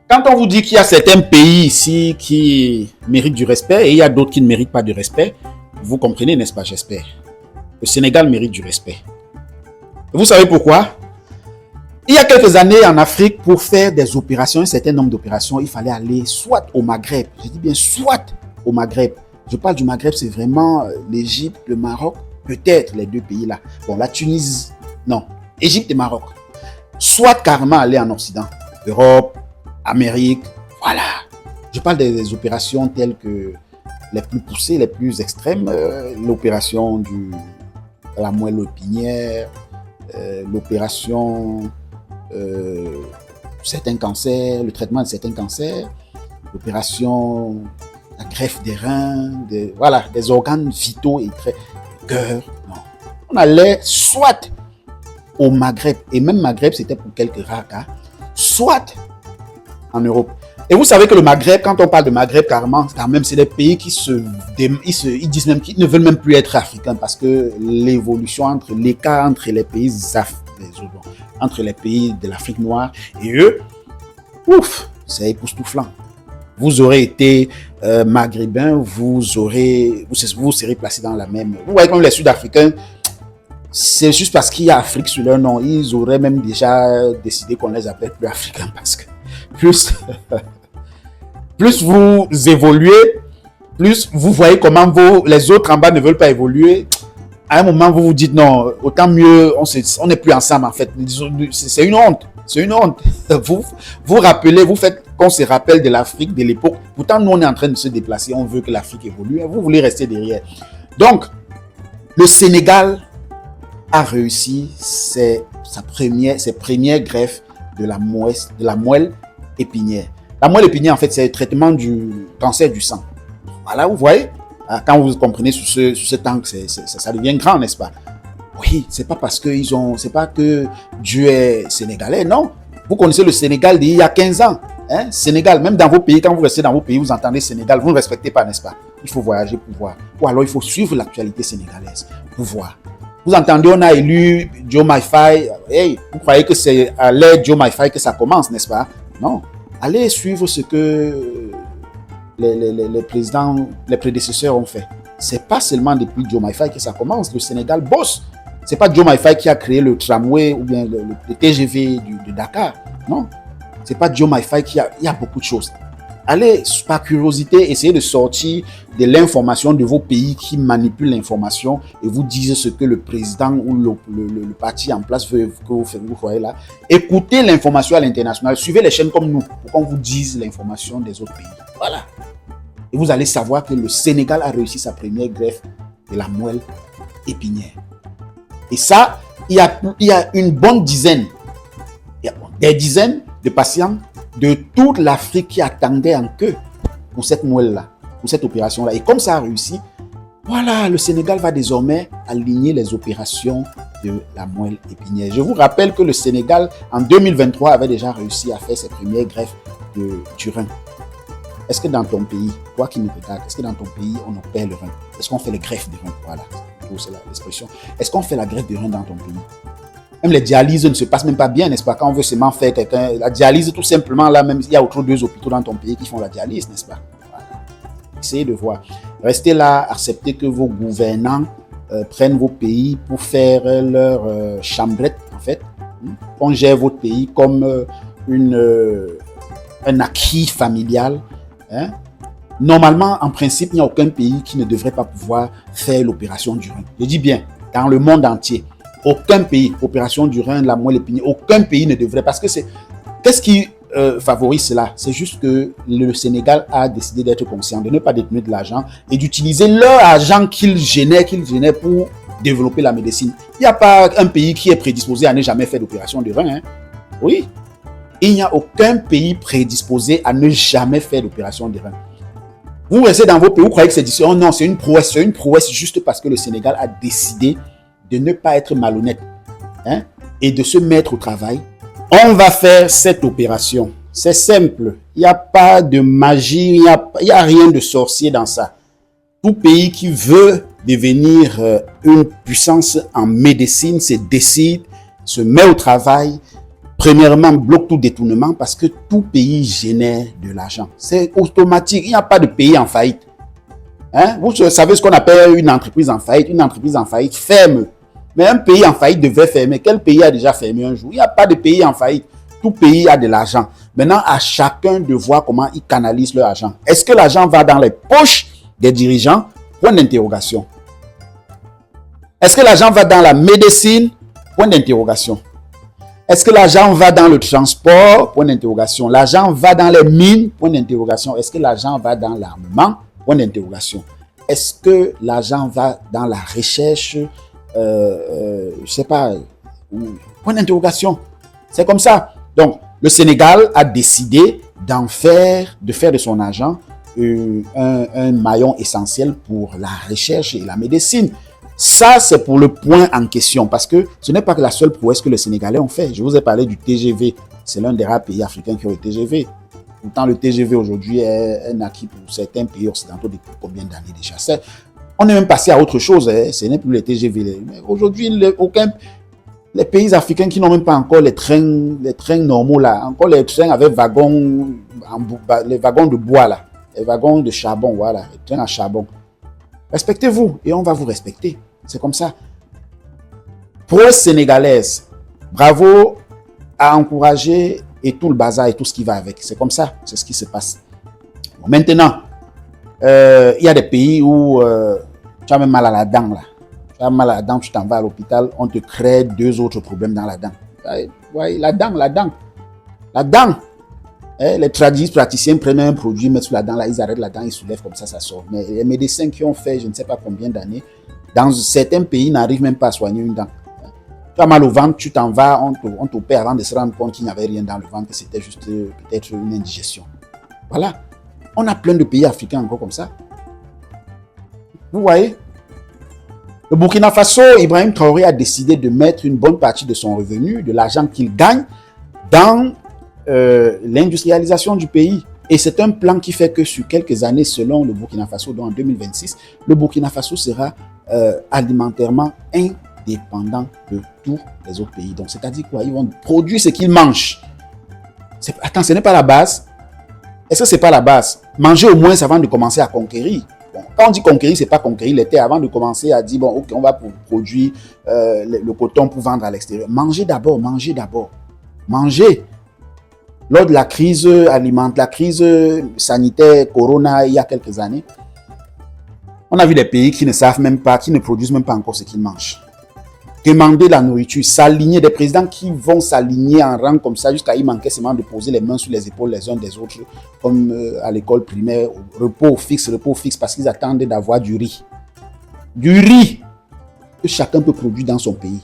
Quand on vous dit qu'il y a certains pays ici qui méritent du respect et il y a d'autres qui ne méritent pas de respect, vous comprenez, n'est-ce pas, j'espère. Le Sénégal mérite du respect. Et vous savez pourquoi? Il y a quelques années en Afrique, pour faire des opérations, un certain nombre d'opérations, il fallait aller soit au Maghreb, je dis bien soit au Maghreb. Je parle du Maghreb, c'est vraiment l'Égypte, le Maroc, peut-être les deux pays là. Bon, la Tunisie, non, Égypte et Maroc. Soit carrément aller en Occident, Europe, Amérique, voilà. Je parle des opérations telles que les plus poussées, les plus extrêmes, l'opération de la moelle épinière, l'opération certains cancers, le traitement de certains cancers, l'opération, la greffe des reins, voilà, des organes vitaux et très cœur. Non. On allait soit au Maghreb, et même Maghreb, c'était pour quelques rares cas, soit en Europe. Et vous savez que le Maghreb, quand on parle de Maghreb, carrément, quand même, c'est des pays qui ils disent même qu'ils ne veulent même plus être africains parce que l'évolution l'écart entre les pays entre les pays de l'Afrique noire et eux, ouf, c'est époustouflant. Vous aurez été maghrébin, vous serez placé dans la même. Vous voyez comme les Sud-Africains, c'est juste parce qu'il y a Afrique sur leur nom, ils auraient même déjà décidé qu'on les appelle plus africains parce que plus vous évoluez, plus vous voyez comment les autres en bas ne veulent pas évoluer. À un moment, vous vous dites non, autant mieux, on n'est plus ensemble en fait. C'est une honte. C'est une honte. Vous rappelez, vous faites qu'on se rappelle de l'Afrique de l'époque. Pourtant, nous, on est en train de se déplacer. On veut que l'Afrique évolue. Vous voulez rester derrière. Donc, le Sénégal a réussi ses premières greffes de la moelle épinière. La moelle épinière, en fait, c'est le traitement du cancer du sang. Voilà, vous voyez? Quand vous comprenez sur ce temps, ça devient grand, n'est-ce pas? Oui, c'est pas parce que c'est pas que Dieu est sénégalais, non. Vous connaissez le Sénégal d'il y a 15 ans. Hein? Sénégal, même dans vos pays, quand vous restez dans vos pays, vous entendez Sénégal, vous ne respectez pas, n'est-ce pas? Il faut voyager pour voir. Ou alors, il faut suivre l'actualité sénégalaise pour voir. Vous entendez, on a élu Joe Maifai. Hey, vous croyez que c'est à l'ère Joe Maifai que ça commence, n'est-ce pas? Non. Allez suivre ce que les présidents, les prédécesseurs ont fait. C'est pas seulement depuis Joe Maifai que ça commence. Le Sénégal bosse. C'est pas Joe Maifai qui a créé le tramway ou bien le TGV de Dakar. Non. C'est pas Joe Maifai il y a beaucoup de choses. Allez, par curiosité, essayez de sortir de l'information de vos pays qui manipulent l'information et vous disent ce que le président ou le parti en place veut que vous voyez là. Écoutez l'information à l'international. Suivez les chaînes comme nous pour qu'on vous dise l'information des autres pays. Voilà. Et vous allez savoir que le Sénégal a réussi sa première greffe de la moelle épinière. Et ça, il y a une bonne dizaine, des dizaines de patients de toute l'Afrique qui attendaient en queue pour cette moelle-là, pour cette opération-là. Et comme ça a réussi, voilà, le Sénégal va désormais aligner les opérations de la moelle épinière. Je vous rappelle que le Sénégal, en 2023, avait déjà réussi à faire ses premières greffes du rein. Est-ce que dans ton pays, toi qui me regardes, est-ce que dans ton pays, on opère le rein? Est-ce qu'on fait les greffes de rein? Voilà, c'est l'expression. Est-ce qu'on fait la greffe de rein dans ton pays? Même les dialyses ne se passent même pas bien, n'est-ce pas? Quand on veut seulement faire quelqu'un, la dialyse, tout simplement, là, même il y a autre 2 hôpitaux dans ton pays qui font la dialyse, n'est-ce pas? Voilà. Essayez de voir. Restez là, acceptez que vos gouvernants prennent vos pays pour faire leur chambrette, en fait. On gère votre pays comme un acquis familial. Hein? Normalement, en principe, il n'y a aucun pays qui ne devrait pas pouvoir faire l'opération du rein. Je dis bien, dans le monde entier. Aucun pays, opération du rein, la moelle épinière, aucun pays ne devrait, parce que qu'est-ce qui favorise cela? C'est juste que le Sénégal a décidé d'être conscient, de ne pas détenir de l'argent et d'utiliser leur argent qu'ils génèrent pour développer la médecine. Il n'y a pas un pays qui est prédisposé à ne jamais faire d'opération du rein. Hein? Oui, il n'y a aucun pays prédisposé à ne jamais faire d'opération du rein. Vous restez dans vos pays, vous croyez que c'est d'ici. Oh non, c'est une prouesse juste parce que le Sénégal a décidé de ne pas être malhonnête, hein, et de se mettre au travail. On va faire cette opération. C'est simple. Il n'y a pas de magie, il n'y a rien de sorcier dans ça. Tout pays qui veut devenir une puissance en médecine se décide, se met au travail, Premièrement, bloque tout détournement parce que tout pays génère de l'argent. C'est automatique. Il n'y a pas de pays en faillite. Hein? Vous savez ce qu'on appelle une entreprise en faillite. Une entreprise en faillite ferme. Mais un pays en faillite devait fermer. Quel pays a déjà fermé un jour? Il n'y a pas de pays en faillite. Tout pays a de l'argent. Maintenant, à chacun de voir comment ils canalisent leur argent. Est-ce que l'argent va dans les poches des dirigeants? Point d'interrogation. Est-ce que l'argent va dans la médecine? Point d'interrogation. Est-ce que l'argent va dans le transport? Point d'interrogation. L'argent va dans les mines? Point d'interrogation. Est-ce que l'argent va dans l'armement? Point d'interrogation. Est-ce que l'argent va dans la recherche? Je sais pas. Point d'interrogation. C'est comme ça. Donc, le Sénégal a décidé de faire de son argent un maillon essentiel pour la recherche et la médecine. Ça, c'est pour le point en question, parce que ce n'est pas que la seule prouesse que les Sénégalais ont fait. Je vous ai parlé du TGV. C'est l'un des rares pays africains qui ont le TGV. Pourtant, le TGV aujourd'hui est un acquis pour certains pays occidentaux depuis combien d'années déjà. On est même passé à autre chose. Ce n'est plus les TGV. Aujourd'hui, les pays africains qui n'ont même pas encore les trains normaux là, encore les trains avec wagons, les wagons de bois là, les wagons de charbon, voilà, les trains à charbon. Respectez-vous et on va vous respecter. C'est comme ça. Prouesse sénégalaise, bravo à encourager et tout le bazar et tout ce qui va avec. C'est comme ça, c'est ce qui se passe. Bon, maintenant, il y a des pays où tu as même mal à la dent là. Tu as mal à la dent, tu t'en vas à l'hôpital, on te crée 2 autres problèmes dans la dent. Ouais, la dent. Les praticiens prennent un produit, mettent sur la dent, là, ils arrêtent la dent, ils soulèvent comme ça sort. Mais les médecins qui ont fait je ne sais pas combien d'années, dans certains pays, n'arrivent même pas à soigner une dent. Tu as mal au ventre, tu t'en vas, on t'opère avant de se rendre compte qu'il n'y avait rien dans le ventre, que c'était juste peut-être une indigestion. Voilà. On a plein de pays africains encore comme ça. Vous voyez? Le Burkina Faso, Ibrahim Traoré a décidé de mettre une bonne partie de son revenu, de l'argent qu'il gagne, dans l'industrialisation du pays. Et c'est un plan qui fait que sur quelques années, selon le Burkina Faso, donc en 2026, le Burkina Faso sera alimentairement indépendant de tous les autres pays. Donc, c'est-à-dire quoi? Ils vont produire ce qu'ils mangent. Attends, ce n'est pas la base. Est-ce que ce n'est pas la base? Manger au moins avant de commencer à conquérir. Bon, quand on dit conquérir, ce n'est pas conquérir les terres avant de commencer à dire, bon, ok, on va produire le coton pour vendre à l'extérieur. Manger d'abord, manger d'abord. Manger. Lors de la crise alimentaire, la crise sanitaire Corona, il y a quelques années, on a vu des pays qui ne savent même pas, qui ne produisent même pas encore ce qu'ils mangent. Demander la nourriture, s'aligner, des présidents qui vont s'aligner en rang comme ça jusqu'à y manquer seulement de poser les mains sur les épaules les uns des autres, comme à l'école primaire, repos fixe, parce qu'ils attendent d'avoir du riz. Du riz que chacun peut produire dans son pays.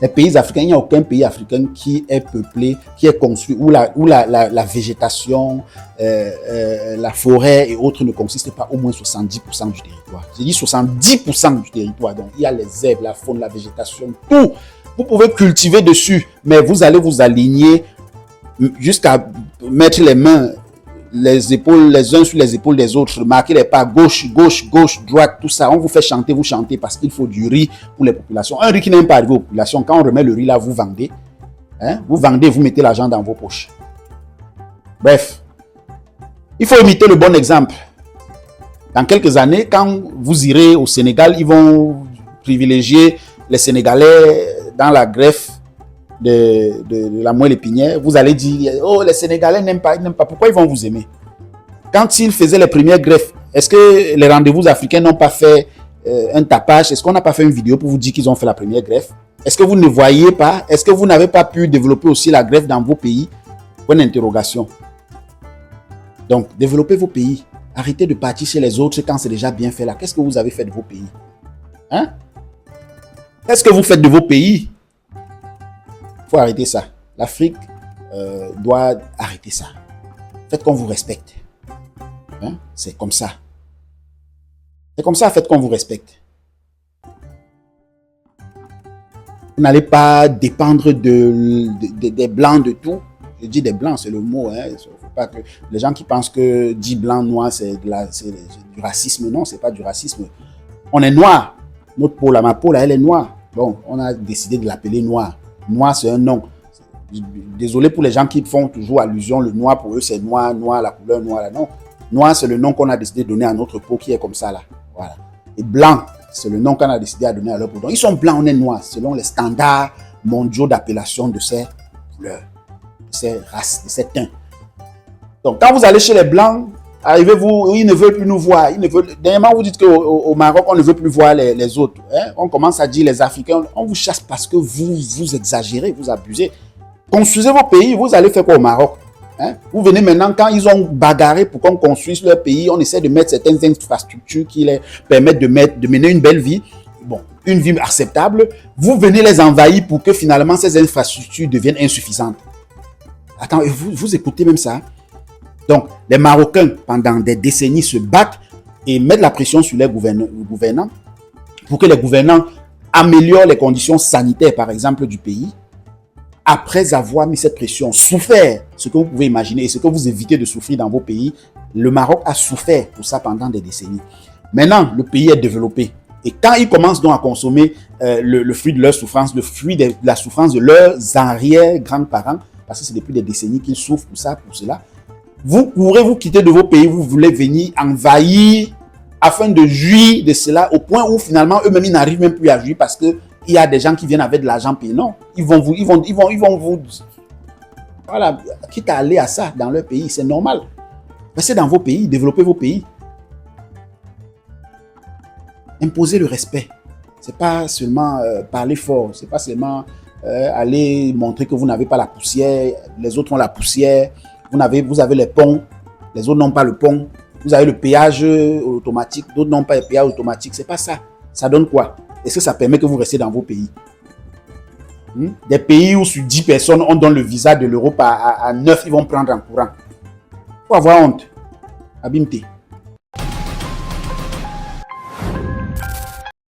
Les pays africains, il n'y a aucun pays africain qui est peuplé, qui est construit, où la végétation, la forêt et autres ne consistent pas au moins 70% du territoire. J'ai dit 70% du territoire. Donc, il y a les herbes, la faune, la végétation, tout. Vous pouvez cultiver dessus, mais vous allez vous aligner jusqu'à mettre les mains, les épaules, les uns sur les épaules des autres, marquer les pas gauche, gauche, gauche, droite, tout ça. On vous fait chanter, vous chantez parce qu'il faut du riz pour les populations. Un riz qui n'est même pas arrivé aux populations. Quand on remet le riz là, vous vendez. Hein? Vous vendez, vous mettez l'argent dans vos poches. Bref, il faut imiter le bon exemple. Dans quelques années, quand vous irez au Sénégal, ils vont privilégier les Sénégalais dans la greffe de la moelle épinière. Vous allez dire, oh, les Sénégalais n'aiment pas. Pourquoi ils vont vous aimer? Quand ils faisaient les premières greffes, est-ce que les rendez-vous africains n'ont pas fait un tapage? Est-ce qu'on n'a pas fait une vidéo pour vous dire qu'ils ont fait la première greffe? Est-ce que vous ne voyez pas? Est-ce que vous n'avez pas pu développer aussi la greffe dans vos pays? Point d'interrogation. Donc, développez vos pays. Arrêtez de partir chez les autres quand c'est déjà bien fait là. Qu'est-ce que vous avez fait de vos pays? Hein? Qu'est-ce que vous faites de vos pays? Il faut arrêter ça. L'Afrique doit arrêter ça. Faites qu'on vous respecte. Hein? C'est comme ça. C'est comme ça, faites qu'on vous respecte. Vous n'allez pas dépendre des blancs de tout. Je dis des blancs, c'est le mot. Hein. Faut pas que les gens qui pensent que dit blanc, noir, c'est du racisme. Non, c'est pas du racisme. On est noir. Notre peau, là, ma peau, là, elle est noire. Bon, on a décidé de l'appeler noir. Noir, c'est un nom. Désolé pour les gens qui font toujours allusion, le noir pour eux c'est noir, noir, la couleur noire là. Non, noir c'est le nom qu'on a décidé de donner à notre peau qui est comme ça là. Voilà. Et blanc, c'est le nom qu'on a décidé de donner à leur peau. Donc ils sont blancs, on est noirs, selon les standards mondiaux d'appellation de ces couleurs, de ces races, de ces teints. Donc quand vous allez chez les blancs, arrivez-vous, ils ne veulent plus nous voir. Dernièrement, vous dites qu'au Maroc, on ne veut plus voir les autres. Hein? On commence à dire les Africains, on vous chasse parce que vous exagérez, vous abusez. Construisez vos pays, vous allez faire quoi au Maroc? Hein? Vous venez maintenant, quand ils ont bagarré pour qu'on construise leur pays, on essaie de mettre certaines infrastructures qui les permettent de mener une belle vie, bon, une vie acceptable. Vous venez les envahir pour que finalement ces infrastructures deviennent insuffisantes. Attends, vous écoutez même ça? Donc, les Marocains, pendant des décennies, se battent et mettent la pression sur les gouvernants pour que les gouvernants améliorent les conditions sanitaires, par exemple, du pays. Après avoir mis cette pression, souffert, ce que vous pouvez imaginer et ce que vous évitez de souffrir dans vos pays, le Maroc a souffert pour ça pendant des décennies. Maintenant, le pays est développé. Et quand ils commencent donc à consommer le fruit de leur souffrance, le fruit de la souffrance de leurs arrière-grands-parents, parce que c'est depuis des décennies qu'ils souffrent pour ça, pour cela, vous courez, vous quittez de vos pays, vous voulez venir envahir afin de jouir de cela au point où finalement eux-mêmes ils n'arrivent même plus à jouir parce que il y a des gens qui viennent avec de l'argent payé. Non, ils vont vous, voilà, quitte à aller à ça dans leur pays, c'est normal. Restez dans vos pays, développez vos pays. Imposez le respect. C'est pas seulement parler fort, c'est pas seulement aller montrer que vous n'avez pas la poussière, les autres ont la poussière. Vous avez les ponts, les autres n'ont pas le pont. Vous avez le péage automatique, d'autres n'ont pas le péage automatique. C'est pas ça. Ça donne quoi? Est-ce que ça permet que vous restiez dans vos pays? Des pays où sur 10 personnes, on donne le visa de l'Europe à 9, ils vont prendre en courant. Il faut avoir honte. Abimté.